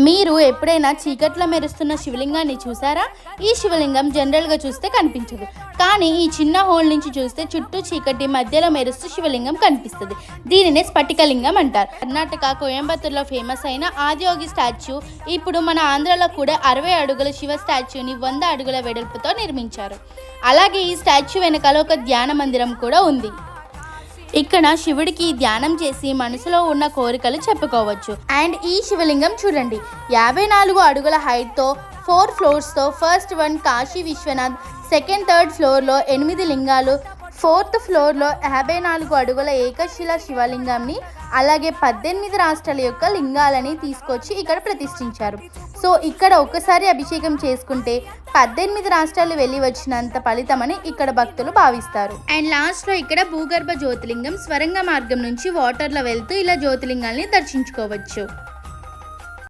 మీరు ఎప్పుడైనా చీకట్లో మెరుస్తున్న శివలింగాన్ని చూసారా? ఈ శివలింగం జనరల్గా చూస్తే కనిపించదు, కానీ ఈ చిన్న హోల్ నుంచి చూస్తే చుట్టూ చీకటి మధ్యలో మెరుస్తూ శివలింగం కనిపిస్తుంది. దీనినే స్ఫటికలింగం అంటారు. కర్ణాటక కోయంబత్తూరులో ఫేమస్ అయిన ఆదియోగి స్టాచ్యూ ఇప్పుడు మన ఆంధ్రలో కూడా 60 అడుగుల శివ స్టాచ్యూని 100 అడుగుల వెడల్పుతో నిర్మించారు. అలాగే ఈ స్టాచ్యూ వెనకాల ఒక ధ్యాన మందిరం కూడా ఉంది. ఇక్కడ శివుడికి ధ్యానం చేసి మనసులో ఉన్న కోరికలు చెప్పుకోవచ్చు. అండ్ ఈ శివలింగం చూడండి, 54 అడుగుల హైట్తో 4 ఫ్లోర్స్తో. First one Kashi Vishwanath, second third ఫ్లోర్లో 8 లింగాలు, ఫోర్త్ ఫ్లోర్లో 54 అడుగుల ఏకశిల శివలింగంని, అలాగే 18 రాష్ట్రాల యొక్క లింగాలని తీసుకొచ్చి ఇక్కడ ప్రతిష్ఠించారు. సో ఇక్కడ ఒక్కసారి అభిషేకం చేసుకుంటే 18 రాష్ట్రాలు వెళ్ళి వచ్చినంత ఫలితమని ఇక్కడ భక్తులు భావిస్తారు. అండ్ లాస్ట్లో ఇక్కడ భూగర్భ జ్యోతిలింగం స్వరంగ మార్గం నుంచి వాటర్లో వెళ్తూ ఇలా జ్యోతిలింగాల్ని దర్శించుకోవచ్చు.